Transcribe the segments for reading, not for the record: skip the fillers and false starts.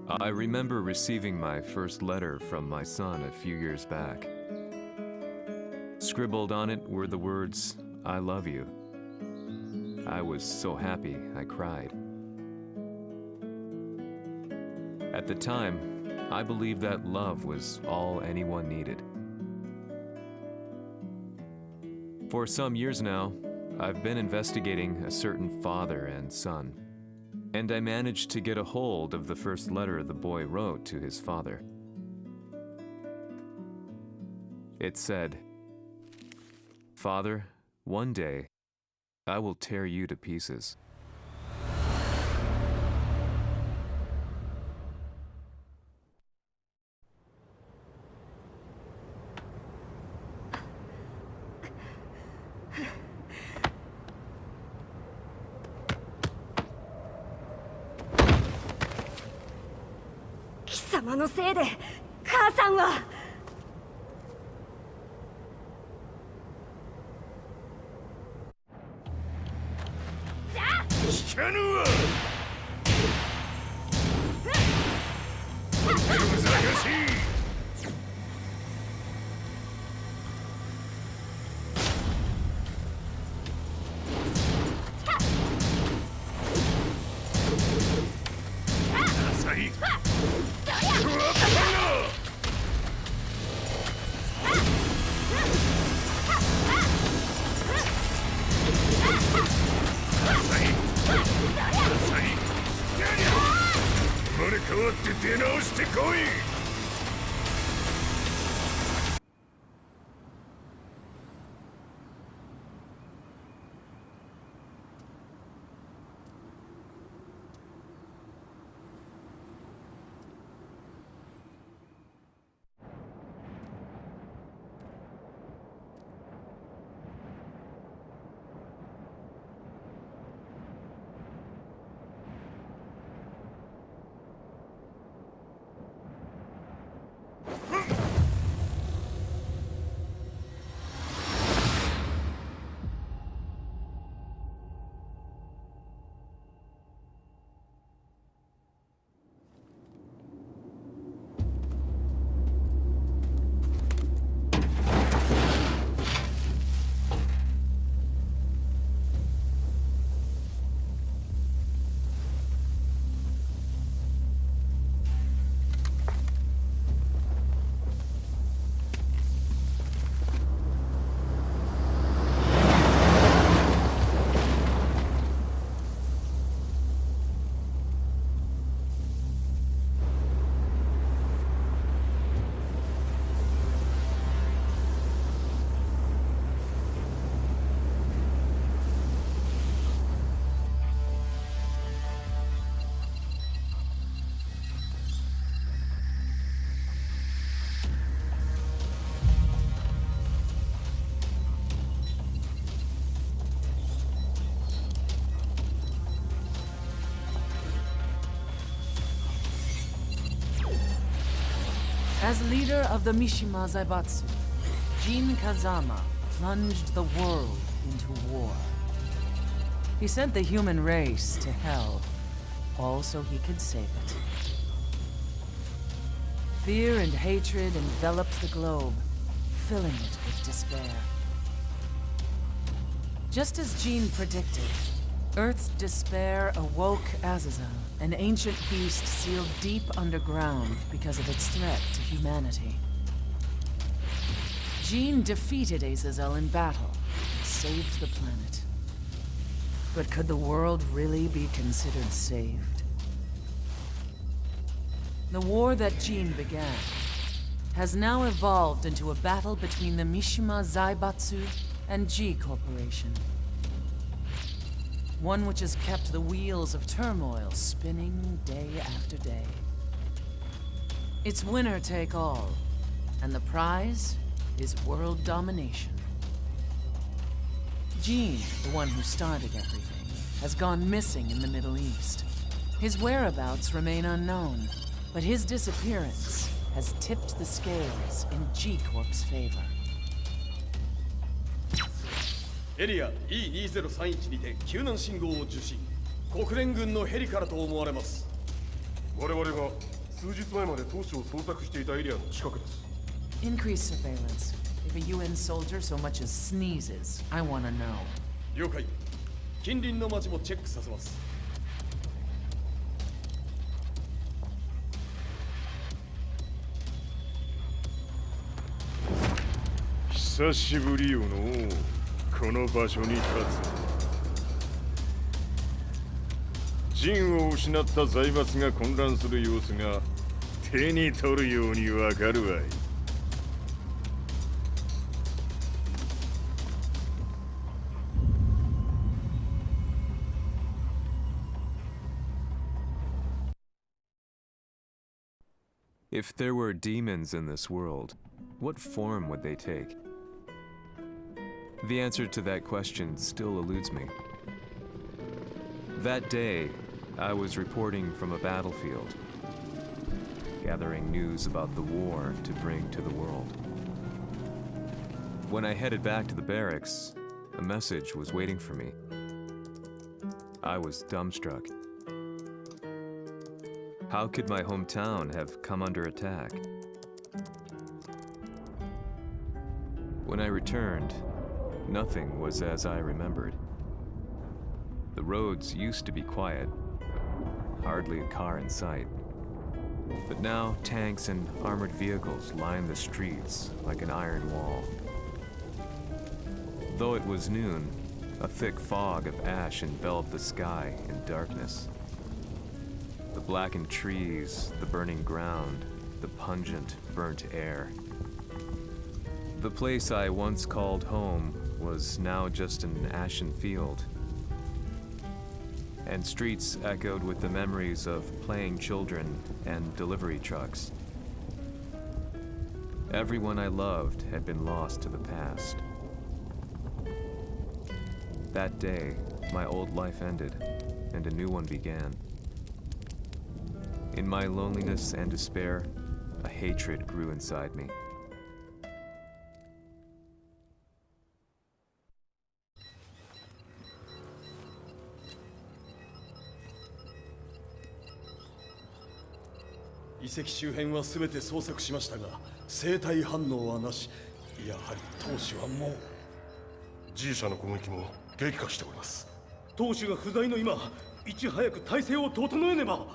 I remember receiving my first letter from my son a few years back. Scribbled on it were the words, "I love you." I was so happy I cried. At the time, I believed that love was all anyone needed. For some years now, I've been investigating a certain father and son, and I managed to get a hold of the first letter the boy wrote to his father. It said, "Father, one day, I will tear you to pieces." "様のせいで母さんは..." 聞かぬわ。難しい。浅い。生まれ変わって出直してこい。As leader of the Mishima Zaibatsu, Jin Kazama plunged the world into war. He sent the human race to hell, all so he could save it. Fear and hatred enveloped the globe, filling it with despair. Just as Jin predicted, Earth's despair awoke Azazel, an ancient beast sealed deep underground because of its threat to humanity. Jin defeated Azazel in battle and saved the planet. But could the world really be considered saved? The war that Jin began has now evolved into a battle between the Mishima Zaibatsu and G Corporation. One which has kept the wheels of turmoil spinning day after day. It's winner take all, and the prize is world domination. Jin, the one who started everything, has gone missing in the Middle East. His whereabouts remain unknown, but his disappearance has tipped the scales in G Corp's favor. エリア E2031 にて救難信号を受信。国連軍のヘリからと思われます。我々が数日前まで当主を捜索していたエリアの近くです。 Increase surveillance. If a UN soldier so much as sneezes, I want to know. 了解。近隣の町もチェックさせます。久しぶりよのこの場所に立つ。陣を失った財閥が混乱する様子が手に取るようにわかるわい。If there were demons in this world, what form would they take? The answer to that question still eludes me. That day, I was reporting from a battlefield, gathering news about the war to bring to the world. When I headed back to the barracks, a message was waiting for me. I was dumbstruck. How could my hometown have come under attack? When I returned, nothing was as I remembered. The roads used to be quiet, hardly a car in sight. But now tanks and armored vehicles line the streets like an iron wall. Though it was noon, a thick fog of ash enveloped the sky in darkness. The blackened trees, the burning ground, the pungent, burnt air. The place I once called home was now just an ashen field. And streets echoed with the memories of playing children and delivery trucks. Everyone I loved had been lost to the past. That day, my old life ended, and a new one began. In my loneliness and despair, a hatred grew inside me.「遺跡周辺は全て捜索しましたが、生体反応はなし。やはり当主はもう。G 社の攻撃も激化しております。当主が不在の今、いち早く体制を整えねば。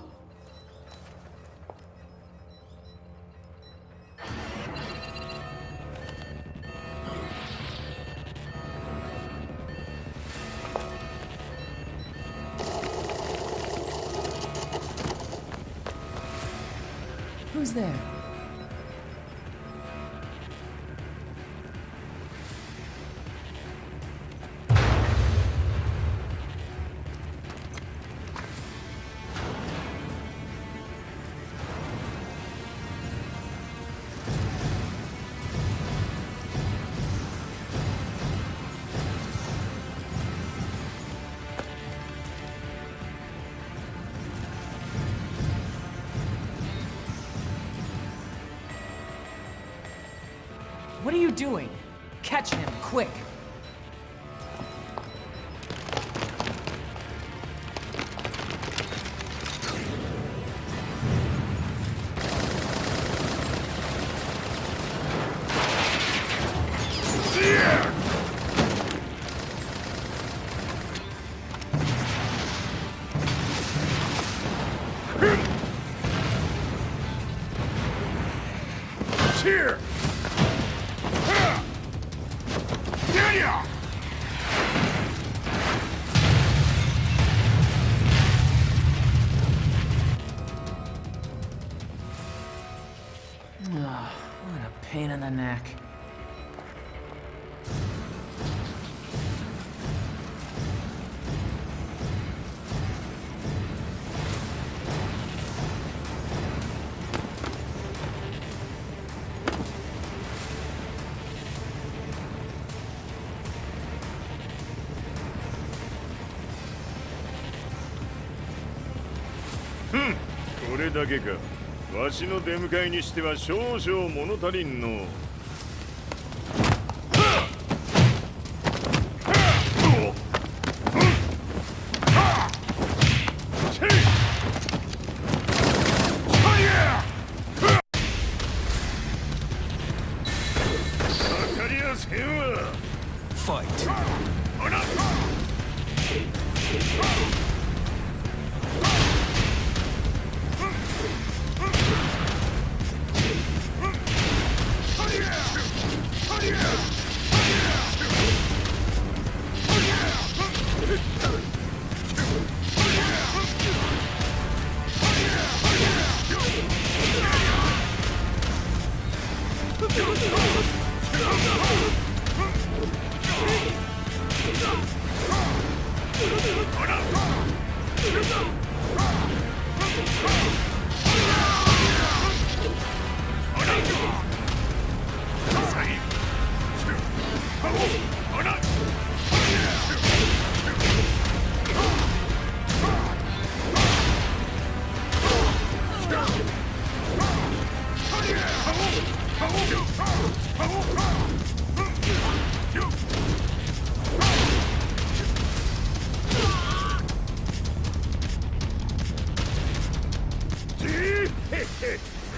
Who's there? What are you doing? Catch him, quick! Here! What a pain in the neck. Hmm. これだけか。わしの出迎えにしては少々物足りんの。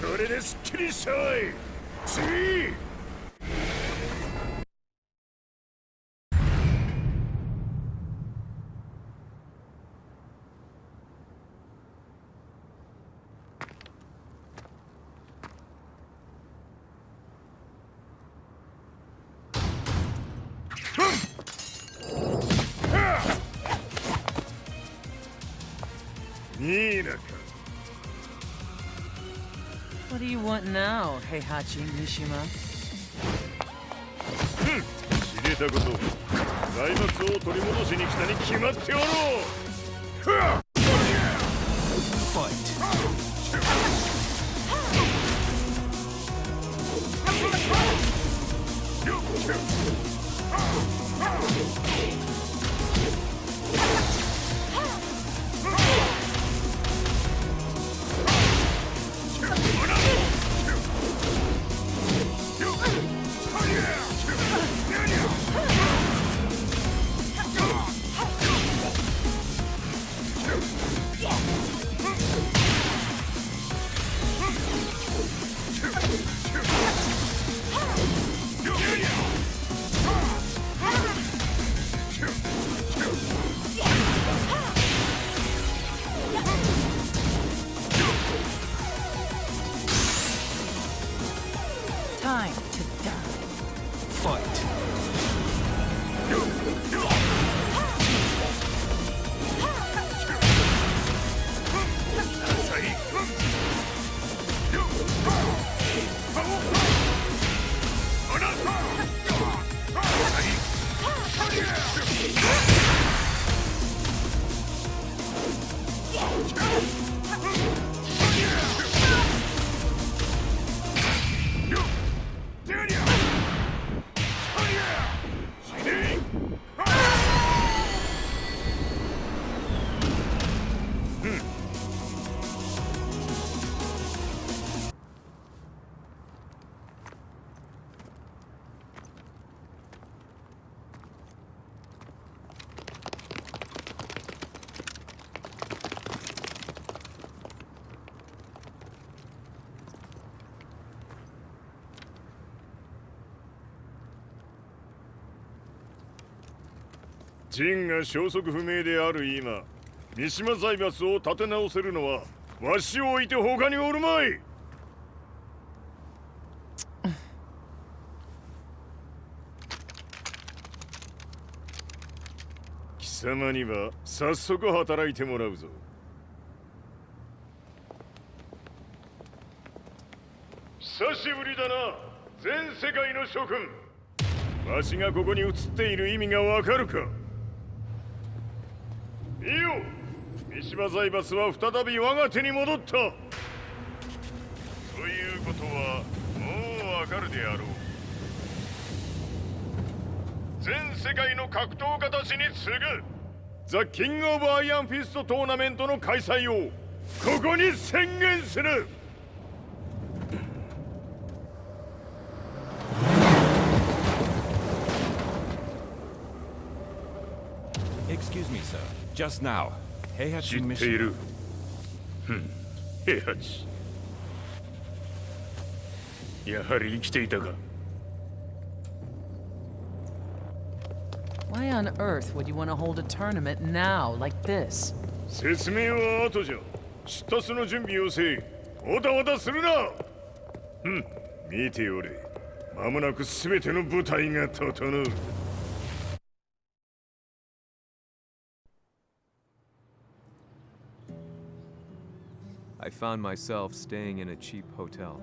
これですっきりしたわい。次。ニーナか。What do you want now, Heihachi Mishima? 知れたこと。財閥を取り戻しに来たに決まっておろう。Fight. Time to die. Fight.「ジンが消息不明である今、三島財閥を立て直せるのはわしを置いて他におるまい。貴様には早速働いてもらうぞ。久しぶりだな、全世界の諸君。わしがここに映っている意味がわかるか。いいよ、三島財閥は再び我が手に戻った。ということはもうわかるであろう。全世界の格闘家たちに次ぐザ・キング・オブ・アイアンフィストトーナメントの開催をここに宣言する。Excuse me, sir. Just now, 知 Heihachi ってい Mishima. る。平八。やはり生きていたか。Why on earth would you want to hold a tournament now, like this? 説明は後じゃ。出立の準備をせい。おたわたするな。見ておれ。間もなく全ての部隊が整う。I found myself staying in a cheap hotel.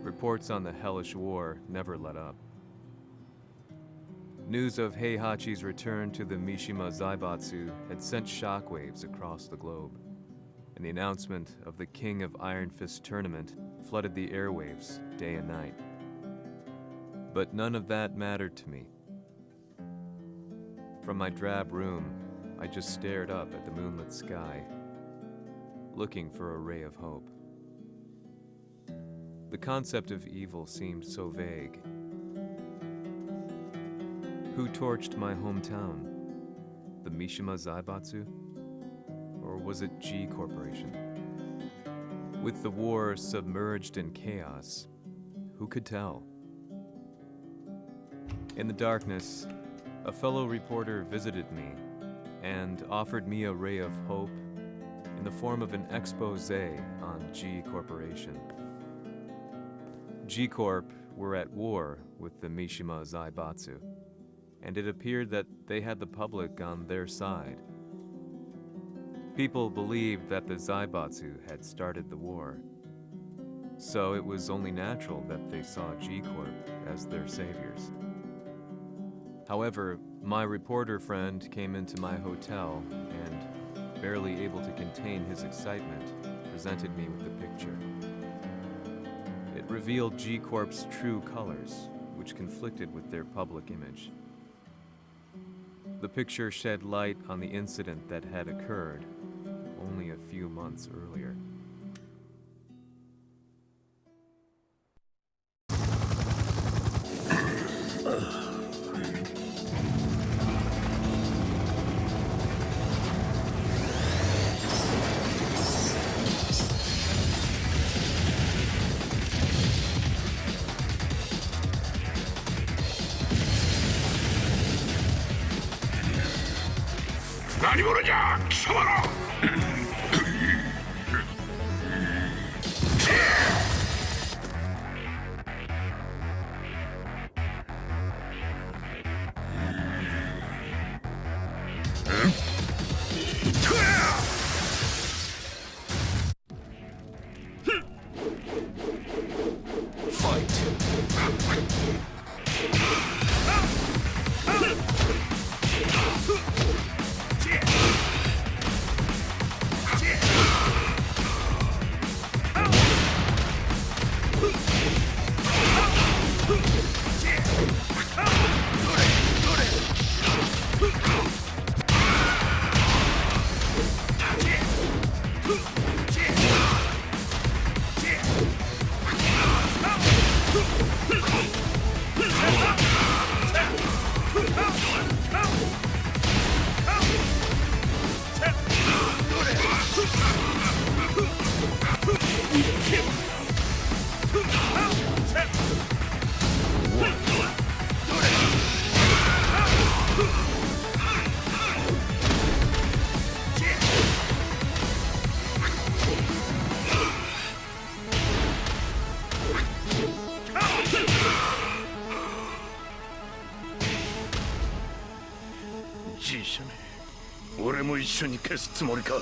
Reports on the hellish war never let up. News of Heihachi's return to the Mishima Zaibatsu had sent shockwaves across the globe, and the announcement of the King of Iron Fist tournament flooded the airwaves day and night. But none of that mattered to me. From my drab room, I just stared up at the moonlit sky, looking for a ray of hope. The concept of evil seemed so vague. Who torched my hometown? The Mishima Zaibatsu? Or was it G Corporation? With the war submerged in chaos, who could tell? In the darkness, a fellow reporter visited me and offered me a ray of hope in the form of an expose on G Corporation. G Corp were at war with the Mishima Zaibatsu, and it appeared that they had the public on their side. People believed that the Zaibatsu had started the war, so it was only natural that they saw G Corp as their saviors. However, my reporter friend came into my hotel and, barely able to contain his excitement, presented me with the picture. It revealed G Corp's true colors, which conflicted with their public image. The picture shed light on the incident that had occurred only a few months earlier. G 社め、俺も一緒に消すつもりか。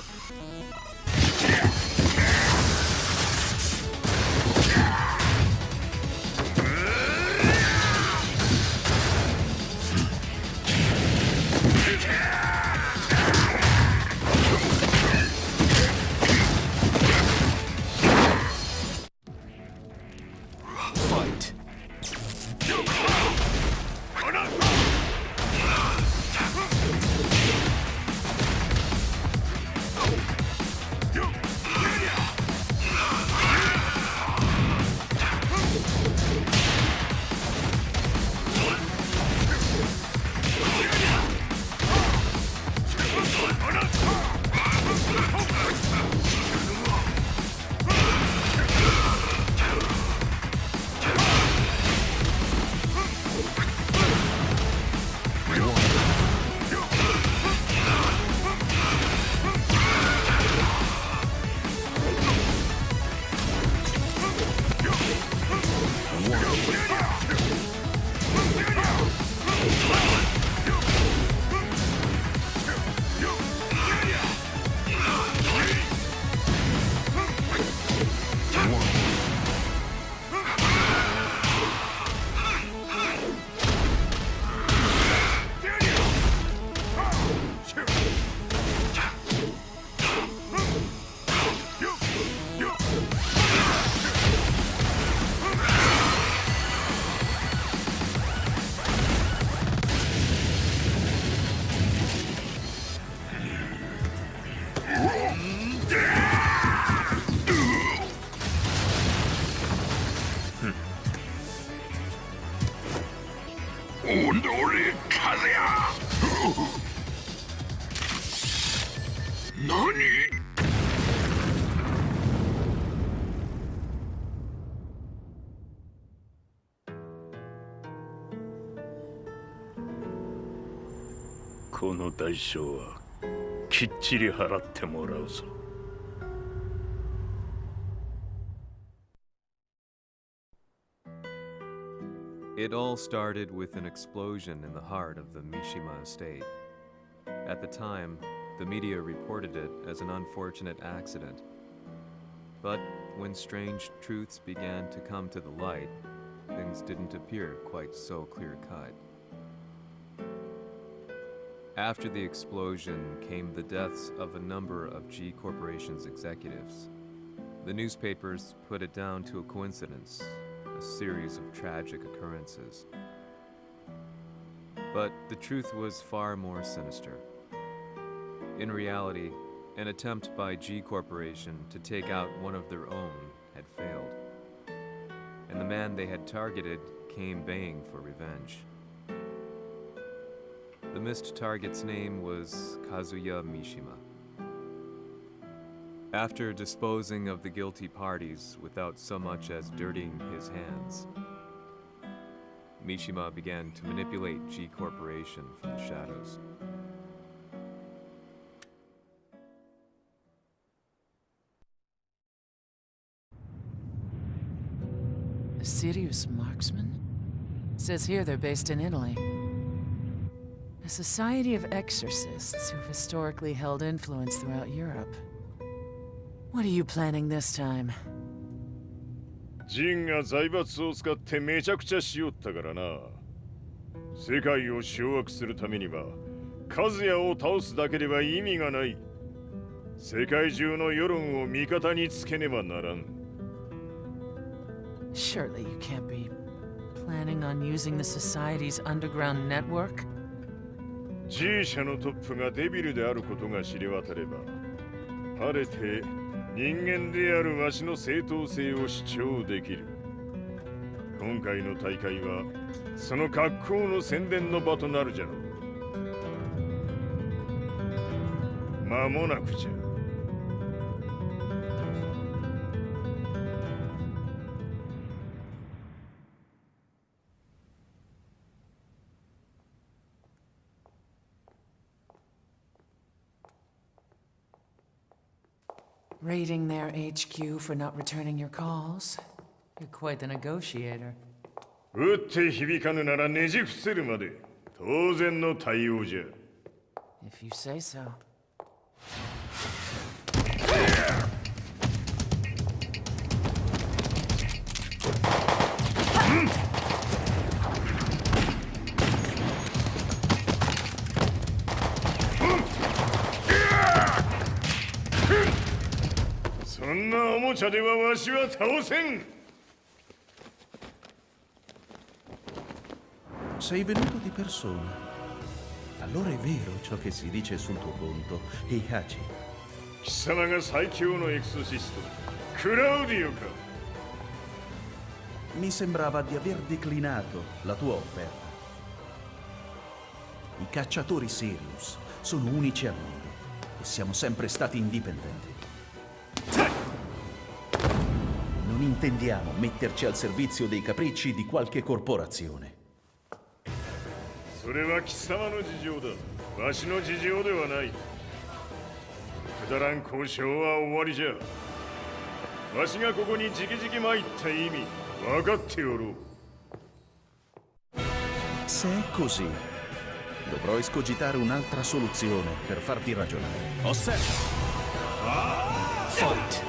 何？この代償はきっちり払ってもらうぞ。It all started with an explosion in the heart of the Mishima estate. At the time, the media reported it as an unfortunate accident. But when strange truths began to come to the light, things didn't appear quite so clear-cut. After the explosion came the deaths of a number of G Corporation's executives. The newspapers put it down to a coincidence, a series of tragic occurrences. But the truth was far more sinister. In reality, an attempt by G Corporation to take out one of their own had failed, and the man they had targeted came baying for revenge. The missed target's name was Kazuya Mishima. After disposing of the guilty parties without so much as dirtying his hands, Mishima began to manipulate G Corporation from the shadows. A serious marksman? Says here they're based in Italy. A society of exorcists who've historically held influence throughout Europe. What are you planning this time? ジンが財閥を使ってめちゃくちゃしよったからな。世界を掌握するためにはカズヤを倒すだけでは意味がない。世界中の世論を味方につけねばならん。Surely you can't be planning on using the society's underground network? G 社のトップがデビルであることが知れ渡れば、晴れて人間であるわしの正当性を主張できる。今回の大会はその格好の宣伝の場となるじゃろう。間もなくじゃ。Raiding their HQ for not returning your calls? You're quite the negotiator. 撃って響かぬならねじ伏せるまで当然の対応じゃ。If you say so. Sei venuto di persona. Allora è vero ciò che si dice sul tuo conto, Heihachi. 貴様が最強のエクソシスト、クラウディオか。Mi sembrava di aver declinato la tua offerta. I cacciatori Sirius sono unici al mondo e siamo sempre stati indipendenti. Non intendiamo metterci al servizio dei capricci di qualche corporazione. それは貴様の事情だ。わしの事情ではない。くだらん交渉は終わりじゃ。わしがここに直々参った意味分かっておろう。Se è così, dovrò escogitare un'altra soluzione per farti ragionare. Osserva! Fight!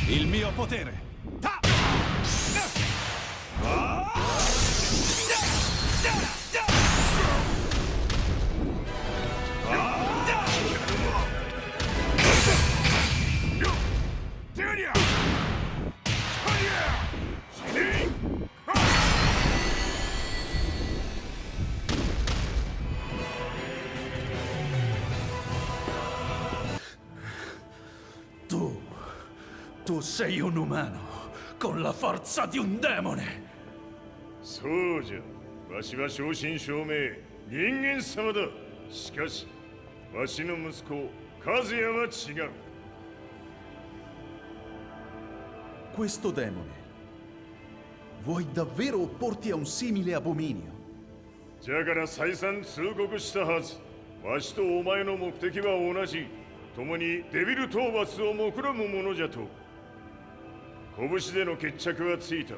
Il mio potere! Tu sei un umano, con la forza di un demone. そうじゃ。わしは正真正銘人間様だ。しかしわしの息子和也は違う。 Questo demone, vuoi davvero opporti a un simile abominio? じゃから再三通告したはず。わしとお前の目的は同じ。共にデビル討伐を目論むものじゃと。拳での決着はついた。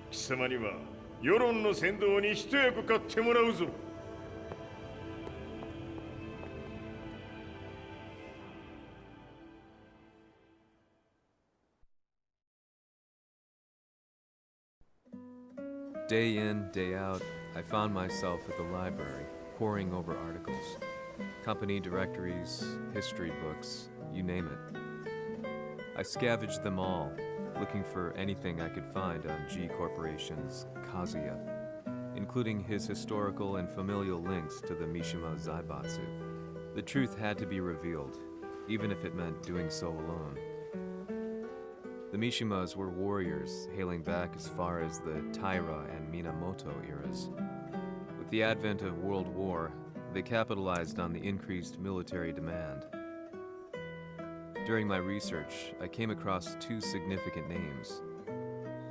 貴様には世論の先導に一役買ってもらうぞ。Day in, day out, I found myself at the library, poring over articles. Company directories, history books, you name it. I scavenged them all, looking for anything I could find on G Corporation's Kazuya, including his historical and familial links to the Mishima Zaibatsu. The truth had to be revealed, even if it meant doing so alone. The Mishimas were warriors hailing back as far as the Taira and Minamoto eras. With the advent of World War, they capitalized on the increased military demand. During my research, I came across two significant names.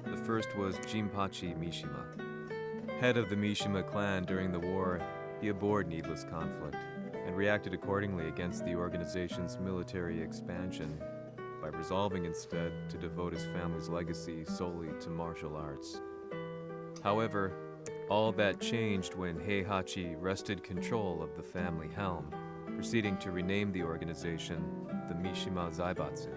The first was Jinpachi Mishima. Head of the Mishima clan during the war, he abhorred needless conflict and reacted accordingly against the organization's military expansion by resolving instead to devote his family's legacy solely to martial arts. However, all that changed when Heihachi wrested control of the family helm, proceeding to rename the organization the Mishima Zaibatsu.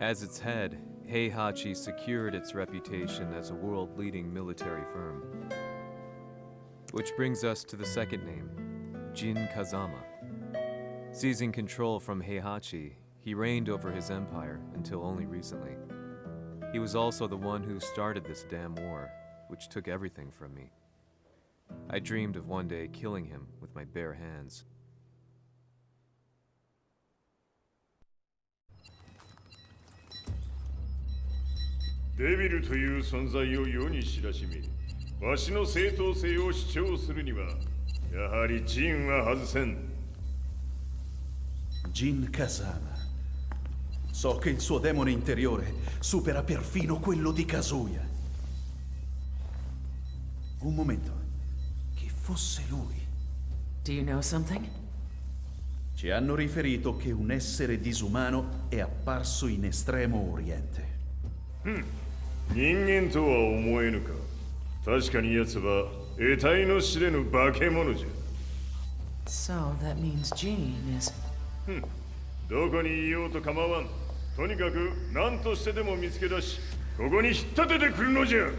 As its head, Heihachi secured its reputation as a world-leading military firm. Which brings us to the second name, Jin Kazama. Seizing control from Heihachi, he reigned over his empire until only recently. He was also the one who started this damn war, which took everything from me. I dreamed of one day killing him with my bare hands. Devil という存在を世に知らしめ、わしの正当性を主張するには、やはりジンは外せん。Jin Kazama. So che il suo demone interiore supera perfino quello di Kazuya. Un momento. Chi fosse lui? Do you know something? Ci hanno riferito che un essere disumano è apparso in Estremo Oriente. 人間とは思えぬか。確かに奴は得体の知れぬ化け物じゃ。 So that means Jean is... どこにいようと構わん。とにかく何としてでも見つけ出し、ここに引っ立ててくるのじゃ。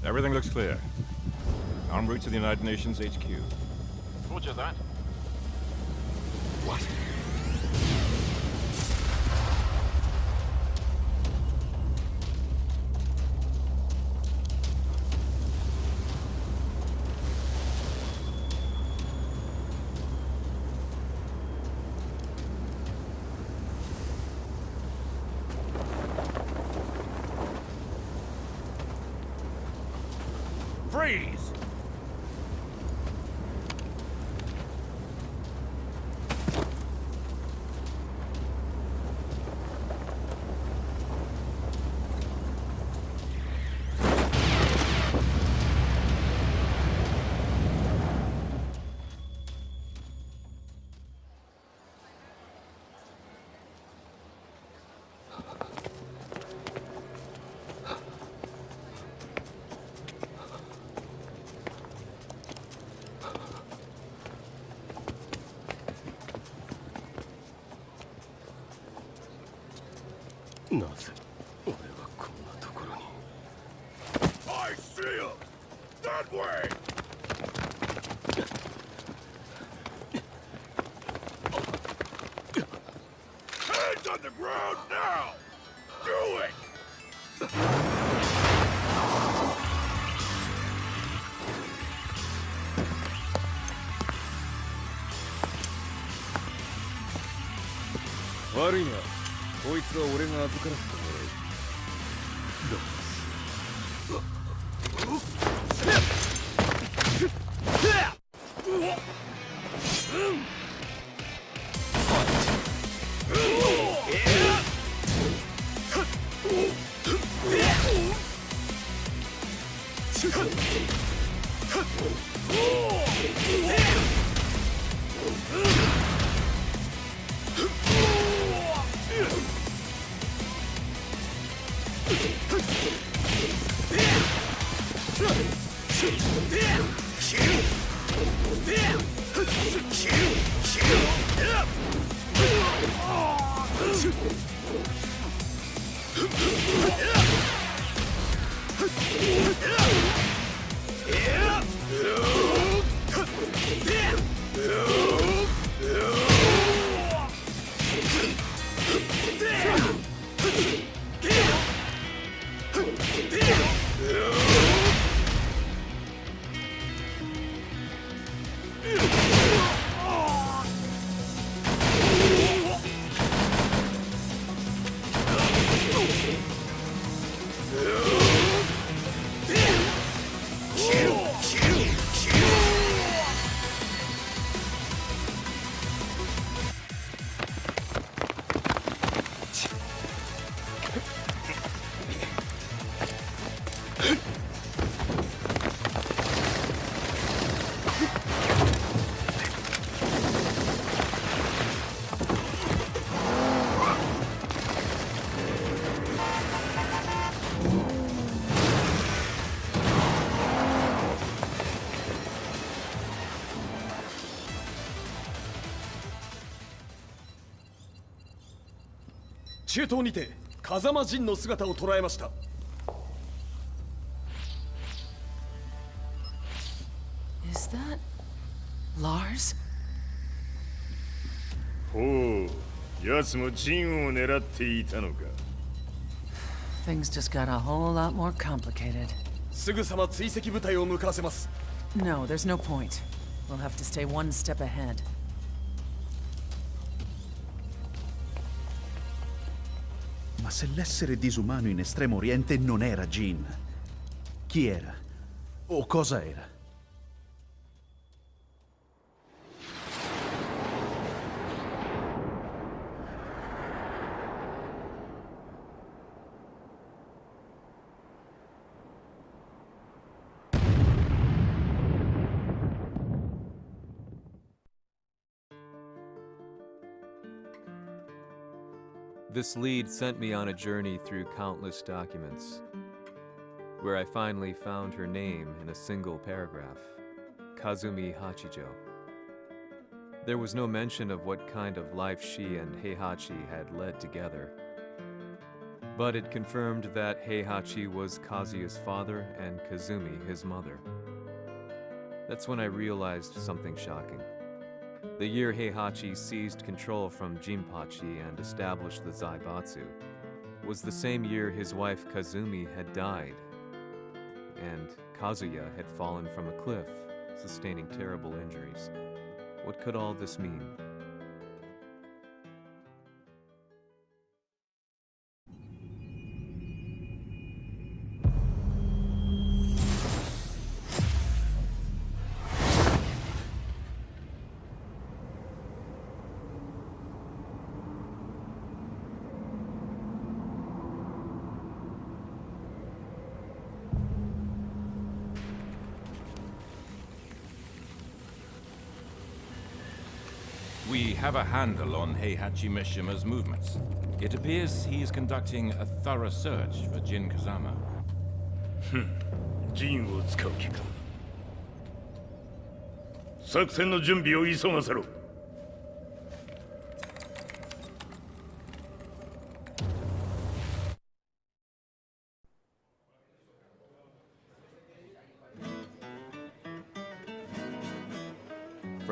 Everything looks clear. En route to the United Nations HQ. Roger that. What? Freeze! なぜ俺はこんなところに。 I see him! That way! Hands on the ground now! Do it! Worry not. こいつは俺が預からせてもらう。中東にて風間陣の姿を捉えました。 Is that Lars? ほう、奴も陣を狙っていたのか。 Things just got a whole lot more complicated. すぐさま追跡部隊を向かわせます。 No, there's no point. We'll have to stay one step ahead. Ma se l'essere disumano in Estremo Oriente non era Jin, chi era? O cosa era? This lead sent me on a journey through countless documents, where I finally found her name in a single paragraph, Kazumi Hachijo. There was no mention of what kind of life she and Heihachi had led together, but it confirmed that Heihachi was Kazuya's father and Kazumi his mother. That's when I realized something shocking. The year Heihachi seized control from Jinpachi and established the Zaibatsu was the same year his wife Kazumi had died, and Kazuya had fallen from a cliff, sustaining terrible injuries. What could all this mean? We have a handle on Heihachi Mishima's movements. It appears he is conducting a thorough search for Jin Kazama. 陣を使う気か。作戦の準備を急がせろ。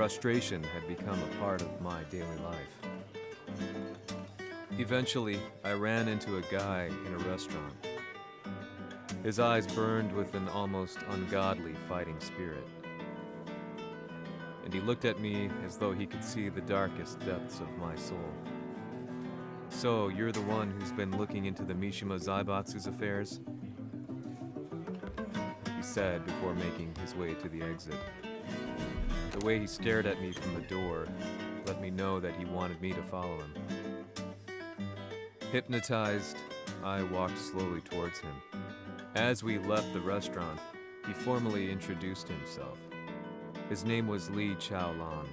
Frustration had become a part of my daily life. Eventually, I ran into a guy in a restaurant. His eyes burned with an almost ungodly fighting spirit. And he looked at me as though he could see the darkest depths of my soul. So, you're the one who's been looking into the Mishima Zaibatsu's affairs? He said before making his way to the exit. The way he stared at me from the door let me know that he wanted me to follow him. Hypnotized, I walked slowly towards him. As we left the restaurant, he formally introduced himself. His name was Lee Chaolan.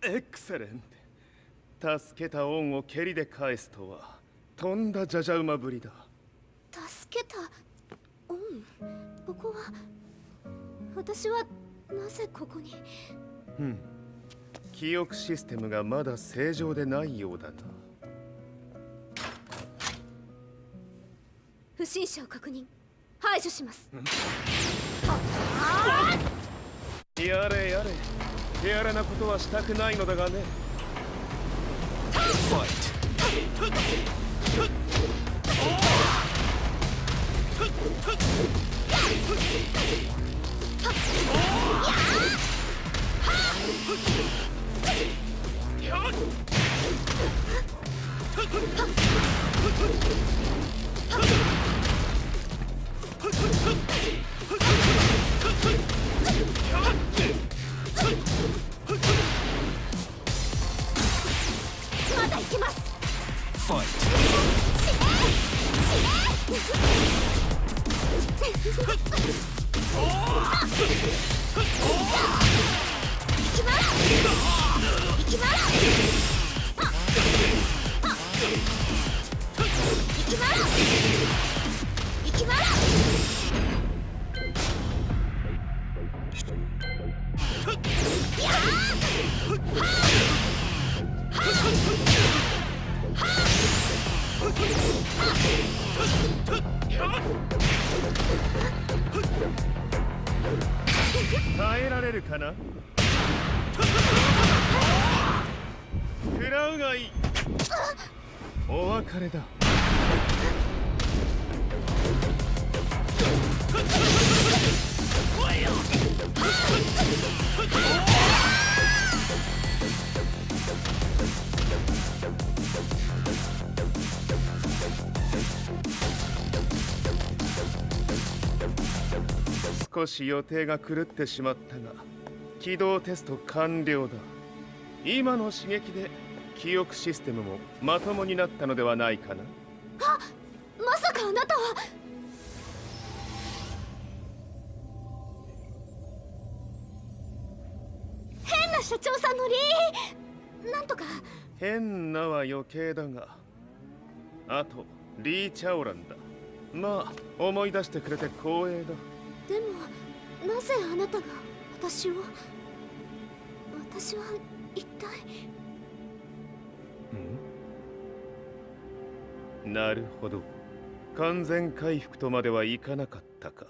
Excellent. 助けた恩を蹴りで返すとはとんだじゃじゃ馬ぶりだ。助けた恩。ここは私はなぜここに。記憶システムがまだ正常でないようだな。不審者を確認。排除します。やれやれ。手荒なことはしたくないのだがね。まだ行けます。耐えられるかな。食らうがいい。お別れだ。少し予定が狂ってしまったが、起動テスト完了だ。今の刺激で記憶システムもまともになったのではないかな。あ、まさかあなたは。変な社長さんのリーなんとか。変なは余計だが、あとリー・チャオランだ。まあ思い出してくれて光栄だ。でもなぜあなたが私は一体。なるほど。完全回復とまではいかなかったか。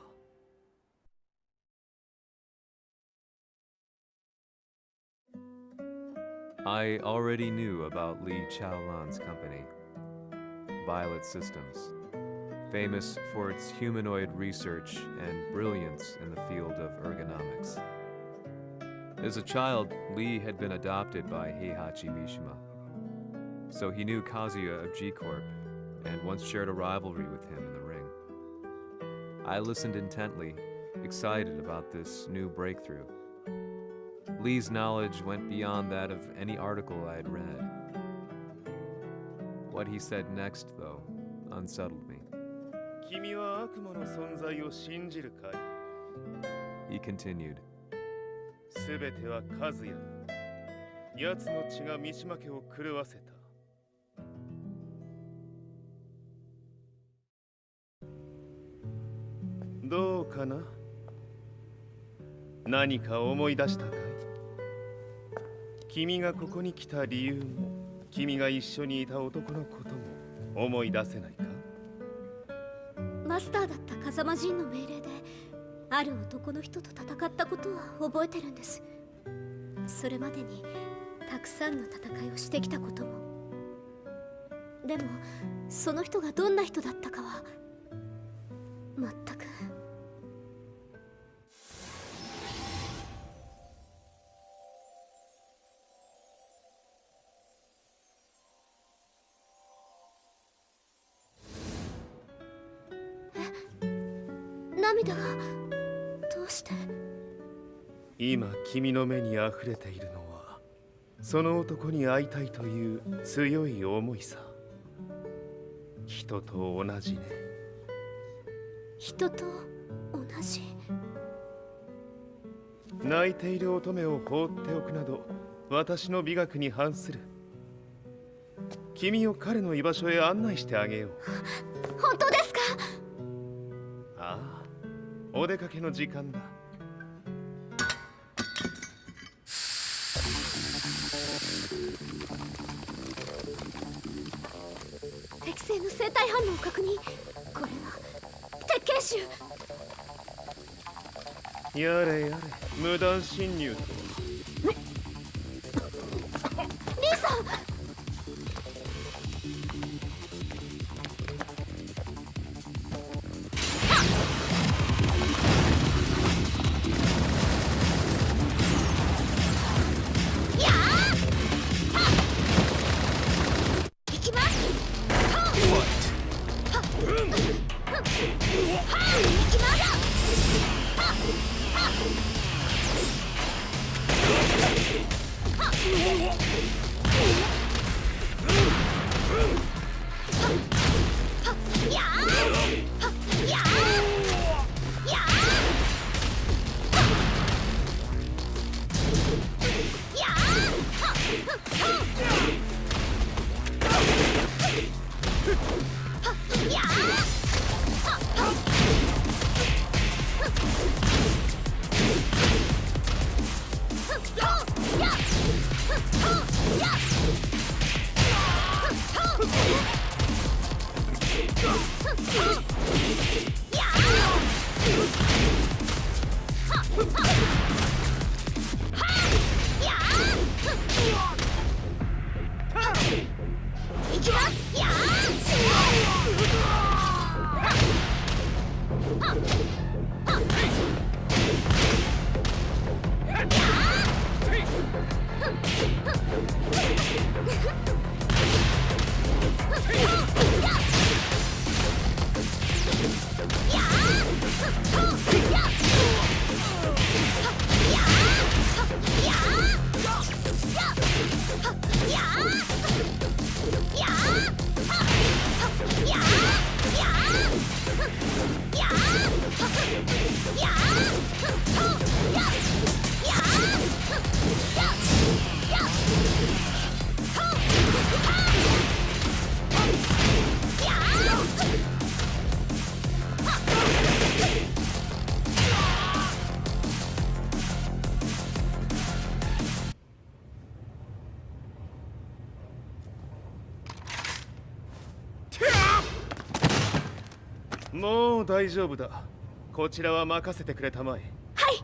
I already knew about Lee Chaolan's company, Violet Systems, famous for its humanoid research and brilliance in the field of ergonomics. As a child, Lee had been adopted by Heihachi Mishima, so he knew Kazuya of G-Corp and once shared a rivalry with him in the ring. I listened intently, excited about this new breakthrough. Lee's knowledge went beyond that of any article I had read. What he said next, though, unsettled me. 君は悪魔の存在を信じるかい? He continued. すべては和也だ。奴の血が三島家を狂わせた。どうかな？何か思い出したかい？君がここに来た理由も、君が一緒にいた男のことも思い出せないか？マスターだった風間陣の命令である男の人と戦ったことは覚えてるんです。それまでにたくさんの戦いをしてきたことも。でもその人がどんな人だったかは全く。涙がどうして？今君の目にあふれているのはその男に会いたいという強い思いさ。人と同じね。人と同じ。泣いている乙女を放っておくなど私の美学に反する。君を彼の居場所へ案内してあげよう。本当ですか？ああ、お出かけの時間だ。適正の生体反応を確認。これは鉄拳臭。やれやれ、無断侵入と。リーさん。もう大丈夫だ。こちらは任せてくれたまえ。はい。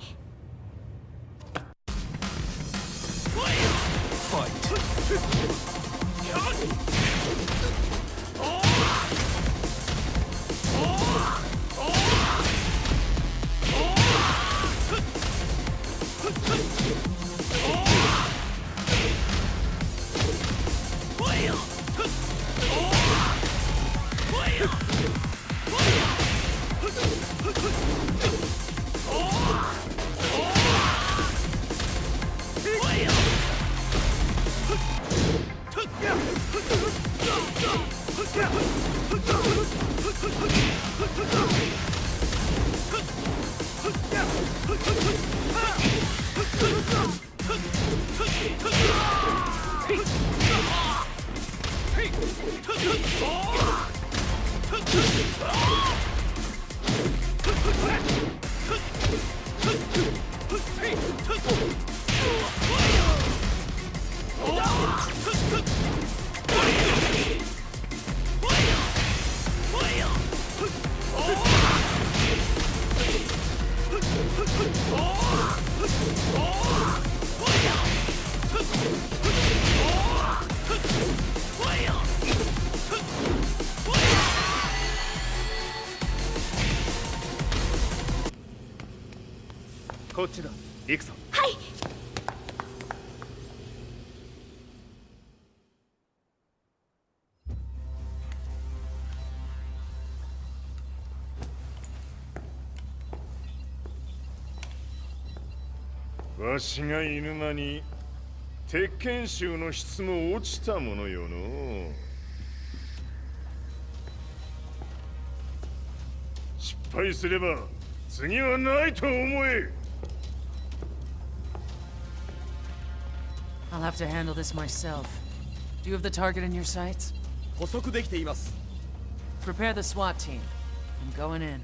こっちだ。行くぞ。はい。わしが犬間に鉄拳衆の質も落ちたものよの。失敗すれば次はないと思え。I'll have to handle this myself. Do you have the target in your sights? 捕捉できています。 Prepare the SWAT team. I'm going in.